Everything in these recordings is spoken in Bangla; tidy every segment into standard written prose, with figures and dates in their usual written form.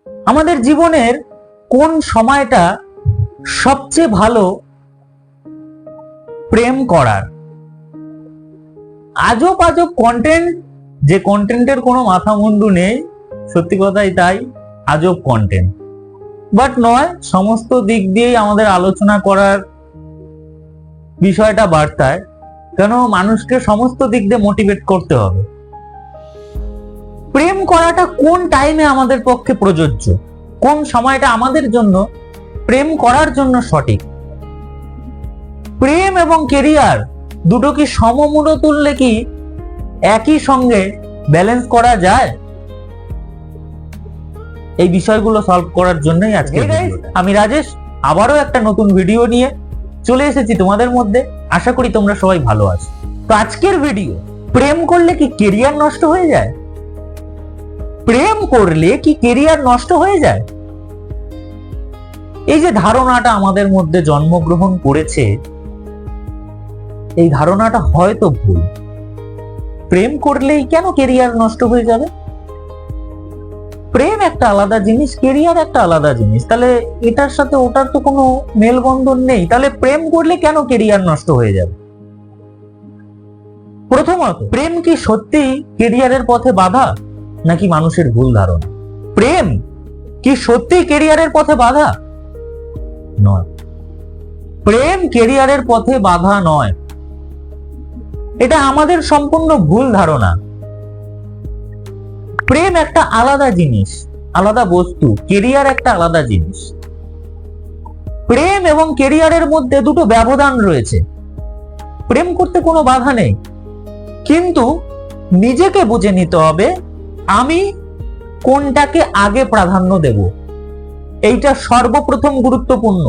আমাদের জীবনের কোন সময়টা সবচেয়ে ভালো প্রেম করার? আজব আজব কন্টেন্ট, যে কন্টেন্টের কোনো মাথা মুন্ডু নেই, সত্যি কথাই তাই, আজব কন্টেন্ট। বাট নয়, সমস্ত দিক দিয়েই আমাদের আলোচনা করার বিষয়টা বার্তায়, কেন মানুষকে সমস্ত দিক দিয়ে মোটিভেট করতে হবে। প্রেম করাটা কোন টাইমে আমাদের পক্ষে প্রযোজ্য, কোন সময়টা আমাদের জন্য প্রেম করার জন্য সঠিক? প্রেম এবং কেরিয়ার দুটো কি সমমূল্য তুললে কি একই সঙ্গে ব্যালেন্স করা যায়? এই বিষয়গুলো সলভ করার জন্যই আজকে আমি রাজেশ আবারও একটা নতুন ভিডিও নিয়ে চলে এসেছি তোমাদের মধ্যে। আশা করি তোমরা সবাই ভালো আছো। তো আজকের ভিডিও, প্রেম করলে কি কেরিয়ার নষ্ট হয়ে যায়? প্রেম করলে কি কেরিয়ার নষ্ট হয়ে যায়? এই যে ধারণাটা আমাদের মধ্যে জন্মগ্রহণ করেছে, এই ধারণাটা হয়তো ভুল। প্রেম করলেই কেন কেরিয়ার নষ্ট হয়ে যাবে? প্রেম একটা আলাদা জিনিস, কেরিয়ার একটা আলাদা জিনিস। তাহলে এটার সাথে ওটার তো কোনো মেলবন্ধন নেই। তাহলে প্রেম করলে কেন কেরিয়ার নষ্ট হয়ে যাবে? প্রথমত, প্রেম কি সত্যি কেরিয়ারের পথে বাধা, নাকি মানুষের ভুল ধারণা? প্রেম কি সত্যি কেরিয়ারের পথে বাধা? নয়, প্রেম কেরিয়ারের পথে বাধা নয়। এটা আমাদের সম্পূর্ণ ভুল ধারণা। প্রেম একটা আলাদা জিনিস, আলাদা বস্তু। কেরিয়ার একটা আলাদা জিনিস। প্রেম এবং কেরিয়ারের মধ্যে দুটো ব্যবধান রয়েছে। প্রেম করতে কোনো বাধা নেই, কিন্তু নিজেকে বুঝে নিতে হবে আমি কোনটাকে আগে প্রাধান্য দেব। এইটা সর্বপ্রথম গুরুত্বপূর্ণ।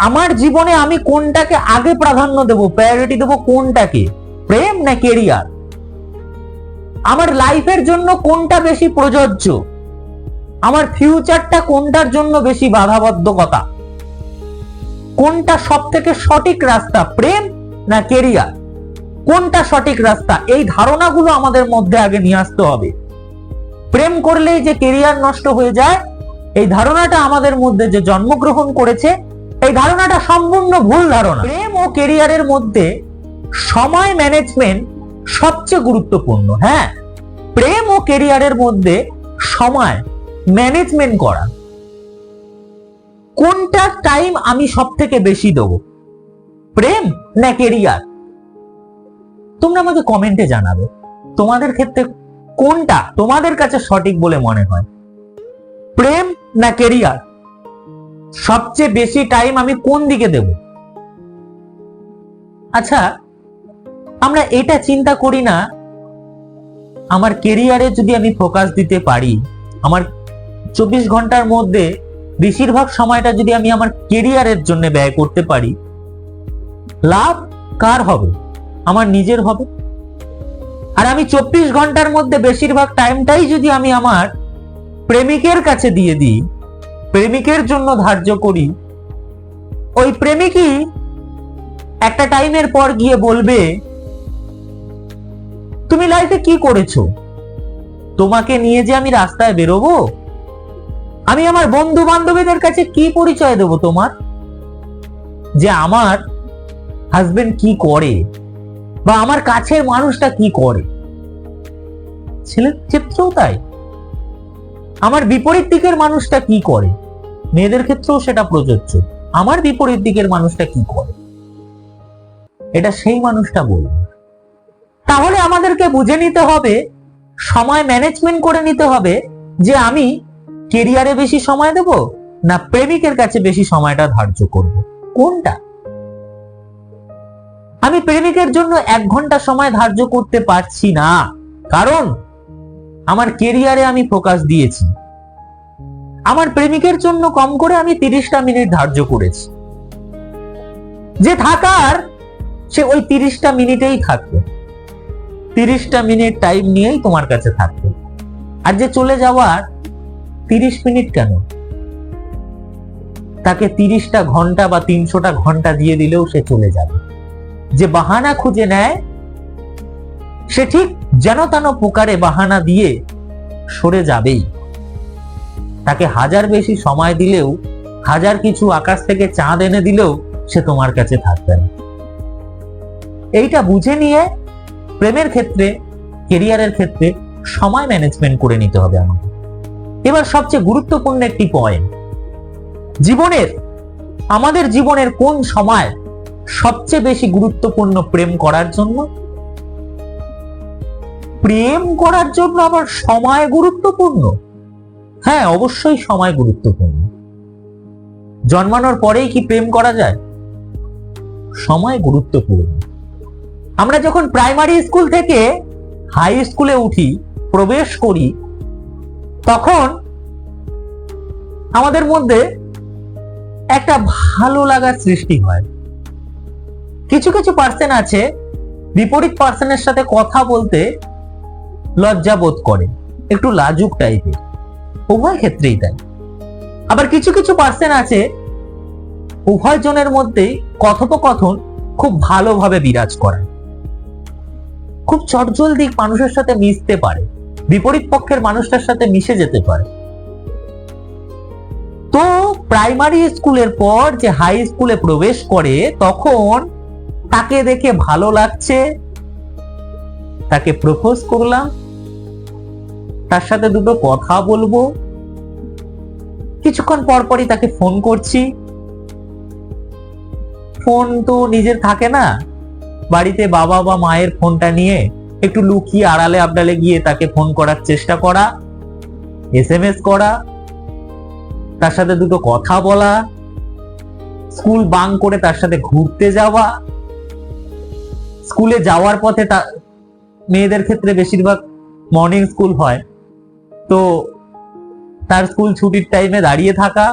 আমার জীবনে আমি কোনটাকে আগে প্রাধান্য দেব, প্রায়োরিটি দেব কোনটাকে, প্রেম না কেরিয়ার? আমার লাইফের জন্য কোনটা বেশি প্রযোজ্য? আমার ফিউচারটা কোনটার জন্য বেশি বাধাবদ্ধকতা? কোনটা সব থেকে সঠিক রাস্তা, প্রেম না কেরিয়ার? কোনটা সঠিক রাস্তা? এই ধারণাগুলো আমাদের মধ্যে আগে নিয়ে আসতে হবে। প্রেম করলেই যে কেরিয়ার নষ্ট হয়ে যায়, এই ধারণাটা আমাদের মধ্যে যে জন্মগ্রহণ করেছে, এই ধারণাটা সম্পূর্ণ ভুল ধারণা। প্রেম ও কেরিয়ারের মধ্যে সময় ম্যানেজমেন্ট সবচেয়ে গুরুত্বপূর্ণ। হ্যাঁ, প্রেম ও কেরিয়ারের মধ্যে সময় ম্যানেজমেন্ট করা, কোনটা টাইম আমি সব থেকে বেশি দেব, প্রেম না কেরিয়ার? তোমরা আমাকে কমেন্টে জানাবে তোমাদের ক্ষেত্রে কোনটা তোমাদের কাছে সঠিক বলে মনে হয়, প্রেম না কেরিয়ার? সবচেয়ে বেশি টাইম আমি কোন দিকে দেব? আচ্ছা, আমরা এটা চিন্তা করি না, আমার কেরিয়ারে যদি আমি ফোকাস দিতে পারি, আমার 24 ঘন্টার মধ্যে বেশিরভাগ সময়টা যদি আমি আমার কেরিয়ারের জন্য ব্যয় করতে পারি, লাভ কার হবে? আমার নিজের হবে। আর আমি 24 ঘন্টার মধ্যে বেশিরভাগ টাইমটাই যদি আমি আমার প্রেমিকের কাছে দিয়ে দিই, প্রেমিকের জন্য ধার্য করি, ওই প্রেমিকই একটা টাইমের পর গিয়ে বলবে তুমি লাইফে কি করেছো? তোমাকে নিয়ে যে আমি রাস্তায় বেরোবো, আমি আমার বন্ধু বান্ধবীদের কাছে কি পরিচয় দেব তোমার, যে আমার হাজবেন্ড কি করে বা আমার কাছের মানুষটা কি করে? ছেলের ক্ষেত্রেও তাই, আমার বিপরীত দিকের মানুষটা কি করে, মেয়েদের ক্ষেত্রেও সেটা প্রযোজ্য। আমার বিপরীত দিকের মানুষটা কি করে, এটা সেই মানুষটা বলবে। তাহলে আমাদেরকে বুঝে নিতে হবে, সময় ম্যানেজমেন্ট করে নিতে হবে, যে আমি কেরিয়ারে বেশি সময় দেব না প্রেমিকের কাছে বেশি সময়টা ধার্য করব, কোনটা? আমি প্রেমিকের জন্য 1 ঘন্টা সময় ধার্য করতে পারছি না, কারণ আমার কেরিয়ারে আমি ফোকাস দিয়েছি। আমার প্রেমিকের জন্য কম করে আমি 30টা মিনিট ধার্য করেছি। যে থাকার, সে ওই 30টা মিনিটেই থাকবে, 30টা মিনিট টাইম নিয়েই তোমার কাছে থাকবে। আর যে চলে যাওয়ার 30 মিনিট কেন, তাকে 30টা ঘন্টা বা 300টা ঘন্টা দিয়ে দিলেও সে চলে যাবে। যে বাহানা খুঁজে নেয়, সে ঠিক যেন তেন প্রকারে বাহানা দিয়ে সরে যাবেই। তাকে হাজার বেশি সময় দিলেও, হাজার কিছু আকাশ থেকে চাঁদ এনে দিলেও সে তোমার কাছে থাকবে না। এইটা বুঝে নিয়ে প্রেমের ক্ষেত্রে, ক্যারিয়ারের ক্ষেত্রে সময় ম্যানেজমেন্ট করে নিতে হবে আমাকে। এবার সবচেয়ে গুরুত্বপূর্ণ একটি পয়েন্ট, আমাদের জীবনের কোন সময় সবচেয়ে বেশি গুরুত্বপূর্ণ প্রেম করার জন্য? প্রেম করার জন্য আবার সময় গুরুত্বপূর্ণ? হ্যাঁ, অবশ্যই সময় গুরুত্বপূর্ণ। জন্মানোর পরেই কি প্রেম করা যায়? সময় গুরুত্বপূর্ণ। আমরা যখন প্রাইমারি স্কুল থেকে হাই স্কুলে উঠি, প্রবেশ করি, তখন আমাদের মধ্যে একটা ভালো লাগার সৃষ্টি হয়। কিছু কিছু পার্সন আছে বিপরীত পার্সনের সাথে কথা বলতে লজ্জা বোধ করে, একটু লাজুক টাইপের, উভয় ক্ষেত্রেই তাই। আবার কিছু কিছু পার্সন আছে উভয় জনের মধ্যেই কথোপকথন খুব ভালোভাবে বিরাজ করে, খুব চটজলদি মানুষের সাথে মিশতে পারে, বিপরীত পক্ষের মানুষটার সাথে মিশে যেতে পারে। তো প্রাইমারি স্কুলের পর যে হাই স্কুলে প্রবেশ করে, তখন তাকে দেখে ভালো লাগছে, তাকে প্রপোজ করলাম, তার সাথে দুটো কথা বলবো, কিছুক্ষণ পরপরই তাকে ফোন করছি। ফোন তো নিজের থাকে না, বাড়িতে বাবা বা মায়ের ফোনটা নিয়ে একটু লুকিয়ে আড়ালে আবডালে গিয়ে তাকে ফোন করার চেষ্টা করা, SMS করা, তার সাথে দুটো কথা বলা, স্কুল বাঙ্ক করে তার সাথে ঘুরতে যাওয়া, স্কুলে যাওয়ার পথে মেয়েদের ক্ষেত্রে বেশিরভাগ মর্নিং স্কুল হয়, তো তার স্কুল ছুটির টাইমে দাঁড়িয়ে থাকা,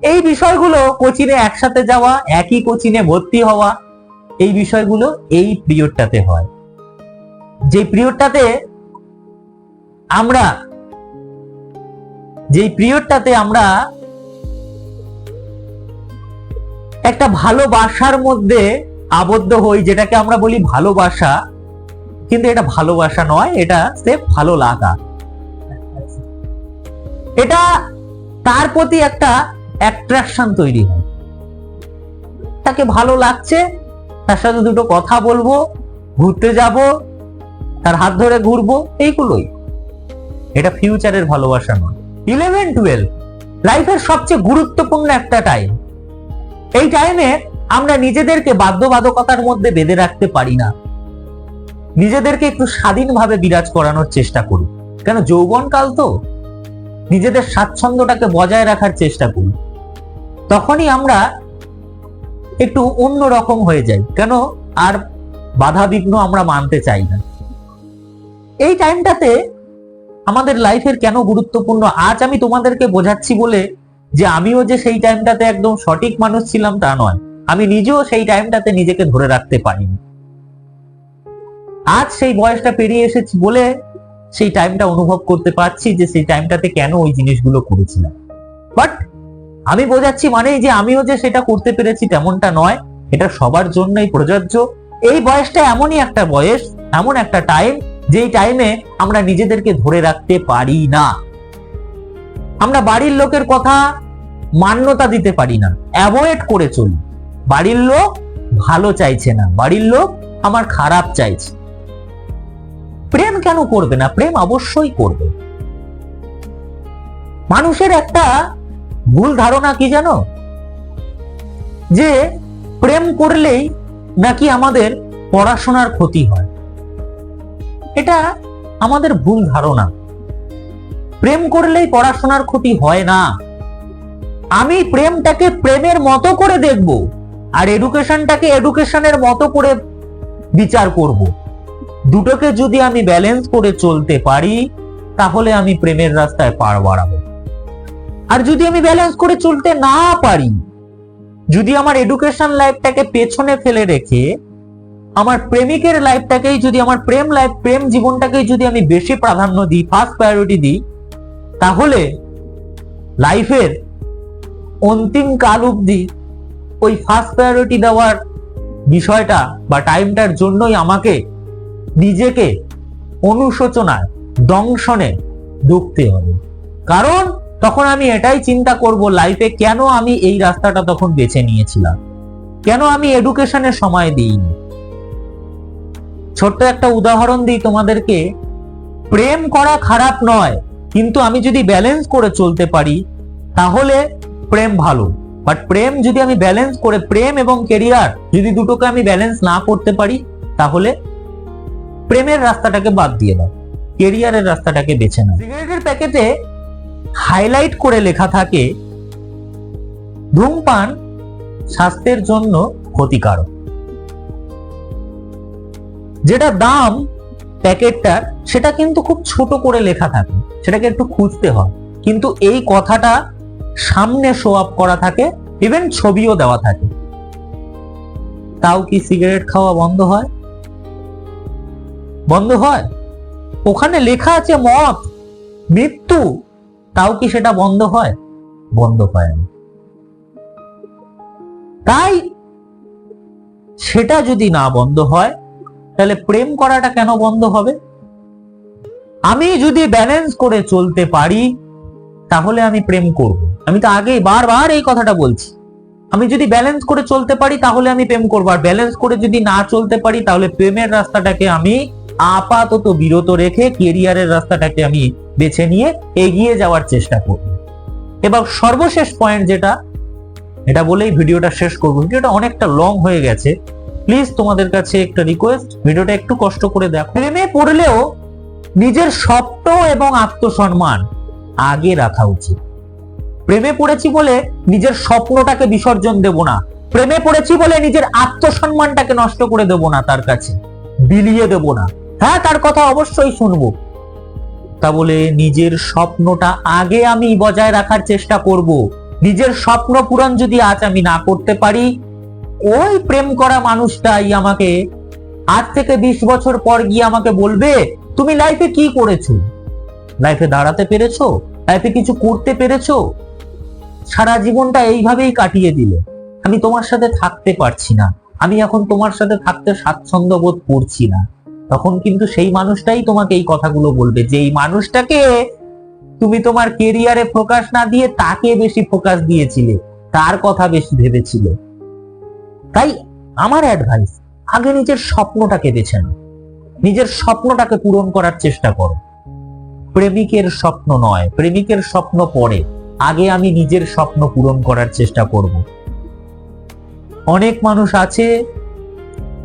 এই বিষয়গুলো, কোচিনে একসাথে যাওয়া, একই কোচিনে ভর্তি হওয়া, এই বিষয়গুলো এই পিরিয়ডটাতে হয়। যে পিরিয়ডটাতে আমরা একটা ভালোবাসার মধ্যে আবদ্ধ হই, যেটাকে আমরা বলি ভালোবাসা, কিন্তু এটা ভালোবাসা নয়, এটা সির্ফ ভালো লাগা। এটা তার প্রতি একটা অ্যাট্রাকশন তৈরি হয়, তাকে ভালো লাগছে, তার সাথে দুটো কথা বলবো, ঘুরতে যাব, তার হাত ধরে ঘুরবো, এইগুলোই। এটা ফিউচারের ভালোবাসা নয়। 11-12 লাইফের সবচেয়ে গুরুত্বপূর্ণ একটা টাইম। এই টাইমে আমরা নিজেদেরকে বাধ্যবাধকতার মধ্যে বেঁধে রাখতে পারি না, নিজেদেরকে একটু স্বাধীনভাবে বিরাজ করানোর চেষ্টা করি। কেন, যৌবনকাল তো, নিজেদের স্বাচ্ছন্দ্যটাকে বজায় রাখার চেষ্টা করি। তখনই আমরা একটু অন্যরকম হয়ে যাই, কেন আর বাধা বিঘ্ন আমরা মানতে চাই না। এই টাইমটাতে আমাদের লাইফের কেন গুরুত্বপূর্ণ, আজ আমি তোমাদেরকে বোঝাচ্ছি বলে যে আমিও যে সেই টাইমটাতে একদম সঠিক মানুষ ছিলাম তা নয়, আমি নিজেও সেই টাইমটাতে নিজেকে ধরে রাখতে পারিনি। আজ সেই বয়সটা পেরিয়ে এসেছি বলে সেই টাইমটা অনুভব করতে পারছি যে সেই টাইমটাতে কেন ওই জিনিসগুলো করেছিলাম। বাট আমি বোঝাচ্ছি মানে যে আমিও যে সেটা করতে পেরেছি তেমনটা নয়, এটা সবার জন্যই প্রযোজ্য। এই বয়সটা এমনই একটা বয়স, এমন একটা টাইম, যেই টাইমে আমরা নিজেদেরকে ধরে রাখতে পারি না। আমরা বাড়ির লোকের কথা মান্যতা দিতে পারি না, অ্যাভয়েড করে চলি। বাড়ির লোক ভালো চাইছে না, বাড়ির লোক আমার খারাপ চাইছে। প্রেম কেন করবে না? প্রেম অবশ্যই করবে। মানুষের একটা ভুল ধারণা কি জানো, যে প্রেম করলেই নাকি আমাদের পড়াশোনার ক্ষতি হয়। এটা আমাদের ভুল ধারণা। প্রেম করলেই পড়াশোনার ক্ষতি হয় না। আমি প্রেমটাকে প্রেমের মতো করে দেখব, আর এডুকেশনটাকে এডুকেশনের মতো করে বিচার করব। দুটোকে যদি আমি ব্যালেন্স করে চলতে পারি, তাহলে আমি প্রেমের রাস্তায় পার বাড়াবো। আর যদি আমি ব্যালেন্স করে চলতে না পারি, যদি আমার এডুকেশন লাইফটাকে পেছনে ফেলে রেখে আমার প্রেমিকের লাইফটাকেই যদি, আমার প্রেম জীবনটাকেই যদি আমি বেশি প্রাধান্য দিই, ফার্স্ট প্রায়োরিটি দিই, তাহলে লাইফের অন্তিম কাল অবধি ওই ফার্স্ট প্রায়োরিটি দেওয়ার বিষয়টা বা টাইমটার জন্যই আমাকে নিজেকে অনুশোচনায়, দংশনে দুঃখতে হবে। কারণ তখন আমি এটাই চিন্তা করব লাইফে কেন আমি এই রাস্তাটা তখন বেছে নিয়েছিলাম, কেন আমি এডুকেশনে সময় দিইনি। ছোট্ট একটা উদাহরণ দিই তোমাদেরকে, প্রেম করা খারাপ নয়, কিন্তু আমি যদি ব্যালেন্স করে চলতে পারি তাহলে প্রেম ভালো। বাট প্রেম যদি আমি ব্যালেন্স করে, প্রেম এবং ক্যারিয়ার যদি দুটোকে আমি ব্যালেন্স না করতে পারি তাহলে প্রেমের রাস্তাটাকে বাদ দিয়ে দাও, ক্যারিয়ারের রাস্তাটাকে বেছে নাও। সিগারেটের প্যাকেটে হাইলাইট করে লেখা থাকে ধূমপান স্বাস্থ্যের জন্য ক্ষতিকারক। যেটা দাম প্যাকেটটার সেটা কিন্তু খুব ছোট করে লেখা থাকে, সেটাকে একটু খুঁজতে হয়, কিন্তু এই কথাটা সামনে শো আপ করা থাকে, ইভেন ছবিও দেওয়া থাকে। তাও কি সিগারেট খাওয়া বন্ধ হয়? বন্ধ হয়? ওখানে লেখা আছে মত, মৃত্যু, তাও কি সেটা বন্ধ হয়? বন্ধ হয় না। তাই সেটা যদি না বন্ধ হয় তাহলে প্রেম করাটা কেন বন্ধ হবে? আমি যদি ব্যালেন্স করে চলতে পারি তাহলে আমি প্রেম করব। আমি তো আগে বারবার এই কথাটা বলছি, আমি যদি ব্যালেন্স করে চলতে পারি তাহলে আমি প্রেম করব, আর ব্যালেন্স করে যদি না চলতে পারি তাহলে প্রেমের রাস্তাটাকে আমি আপাতত বিরত রেখে ক্যারিয়ারের রাস্তাটাকে আমি বেছে নিয়ে এগিয়ে যাওয়ার চেষ্টা করব। এবার সর্বশেষ পয়েন্ট যেটা, এটা বলেই ভিডিওটা শেষ করব। ভিডিওটা অনেকটা লং হয়ে গেছে, প্লিজ তোমাদের কাছে একটা রিকোয়েস্ট, ভিডিওটা একটু কষ্ট করে দেখো। প্রেমে পড়লেও নিজের স্বপ্ন এবং আত্মসম্মান আগে রাখা উচিত। প্রেমে পড়েছি বলে নিজের স্বপ্নটাকে বিসর্জন দেব না, প্রেমে পড়েছি বলে নিজের আত্মসম্মানটাকে নষ্ট করে দেব না, তার কাছে বিলিয়ে দেব না। হ্যাঁ, তার কথা অবশ্যই শুনবো, তা বলে নিজের স্বপ্নটা আগে আমি বজায় রাখার চেষ্টা করব। নিজের স্বপ্ন পূরণ যদি আজ আমি না করতে পারি, ওই প্রেম করা মানুষটাই আমাকে আজ থেকে 20 বছর পর গিয়ে আমাকে বলবে তুমি লাইফে কি করেছো, লাইফে দাঁড়াতে পেরেছো, লাইফে কিছু করতে পেরেছো, সারা জীবনটা এইভাবেই কাটিয়ে দিলে, আমি তোমার সাথে থাকতে পারছি না, আমি এখন তোমার সাথে থাকতে স্বাচ্ছন্দ্য বোধ করছি না। তখন কিন্তু সেই মানুষটাই তোমাকে এই কথাগুলো বলবে, যে এই মানুষটাকে তুমি তোমার ক্যারিয়ারে ফোকাস না দিয়ে তাকে বেশি ফোকাস দিয়েছিলে, তার কথা বেশি ভেবেছিলে। তাই আমার অ্যাডভাইস, আগে নিজের স্বপ্নটাকে বেছে নাও, নিজের স্বপ্নটাকে পূরণ করার চেষ্টা করো। প্রেমিকের স্বপ্ন নয়, প্রেমিকের স্বপ্ন পরে, আগে আমি নিজের স্বপ্ন পূরণ করার চেষ্টা করব। অনেক মানুষ আছে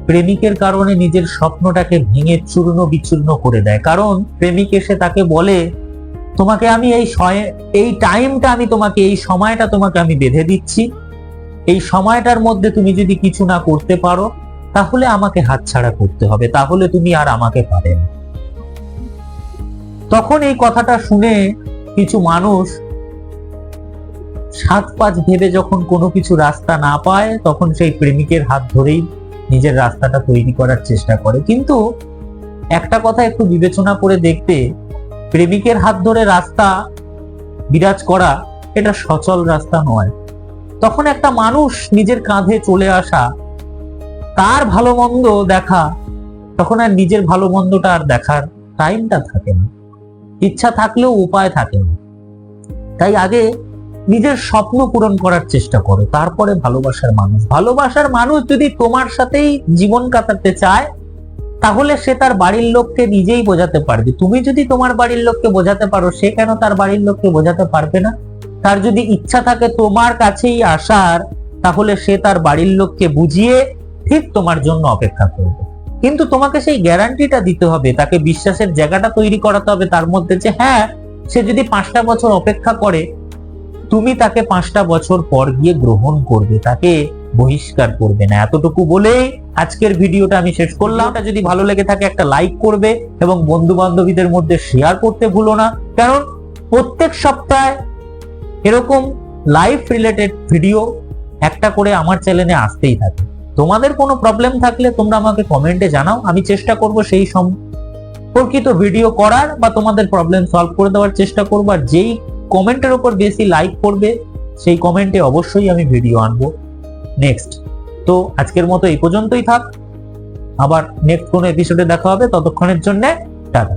প্রেমিকের কারণে নিজের স্বপ্নটাকে ভেঙে চূর্ণ বিচূর্ণ করে দেয়, কারণ প্রেমিক এসে তাকে বলে তোমাকে আমি এই টাইমটা আমি তোমাকে, এই সময়টা তোমাকে আমি বেঁধে দিচ্ছি, এই সময়টার মধ্যে তুমি যদি কিছু না করতে পারো তাহলে আমাকে হাতছাড়া করতে হবে, তাহলে তুমি আর আমাকে পাবে না। তখন এই কথাটা শুনে কিছু মানুষ 7-5 ভেবে যখন কোনো কিছু রাস্তা না পায় তখন সেই প্রেমিকের হাত ধরেই নিজের রাস্তাটা তৈরি করার চেষ্টা করে। কিন্তু একটা কথা একটু বিবেচনা করে দেখতে, প্রেমিকের হাত ধরে রাস্তা বিরাজ করা এটা সচল রাস্তা নয়। তখন একটা মানুষ নিজের কাঁধে চলে আসা, তার ভালো মন্দ দেখা, তখন আর নিজের ভালো মন্দটা আর দেখার টাইমটা থাকে না, ইচ্ছা থাকলেও উপায় থাকে না। তাই আগে নিজের স্বপ্ন পূরণ করার চেষ্টা করো, তারপরে ভালোবাসার মানুষ যদি তোমার সাথেই জীবন কাটাতে চায় তাহলে সে তার বাড়ির লোককে নিজেই বোঝাতে পারবে। তুমি যদি তোমার বাড়ির লোককে বোঝাতে পারো, সে কেন তার বাড়ির লোককে বোঝাতে পারবে না? তার যদি ইচ্ছা থাকে তোমার কাছেই আসার, তাহলে সে তার বাড়ির লোককে বুঝিয়ে ঠিক তোমার জন্য অপেক্ষা করবে। কিন্তু তোমাকে সেই গ্যারান্টিটা দিতে হবে, তাকে বিশ্বাসের জায়গাটা তৈরি করাতে হবে তার মধ্যে, যে হ্যাঁ, সে যদি 5টা বছর অপেক্ষা করে তুমি তাকে 5টা বছর পর গিয়ে গ্রহণ করবে, তাকে বহিষ্কার করবে না। এতটুকু বলেই আজকের ভিডিওটা আমি শেষ করলাম। এটা যদি ভালো লেগে থাকে একটা লাইক করবে এবং বন্ধু বান্ধবীদের মধ্যে শেয়ার করতে ভুলো না, কারণ প্রত্যেক সপ্তাহে এরকম লাইফ রিলেটেড ভিডিও একটা করে আমার চ্যানেলে আসতেই থাকে। তোমাদের কোনো প্রবলেম থাকলে তোমরা আমাকে কমেন্টে জানাও, আমি চেষ্টা করব সেই সম্পর্কিত ভিডিও করার বা তোমাদের প্রবলেম সলভ করে দেওয়ার চেষ্টা করব। আর যেই কমেন্টের উপর বেশি লাইক করবে সেই কমেন্টে অবশ্যই আমি ভিডিও আনবো নেক্সট। তো আজকের মতো এই পর্যন্তই থাক, আবার নেক্সট কোনো এপিসোডে দেখা হবে, ততক্ষণের জন্য টাটা।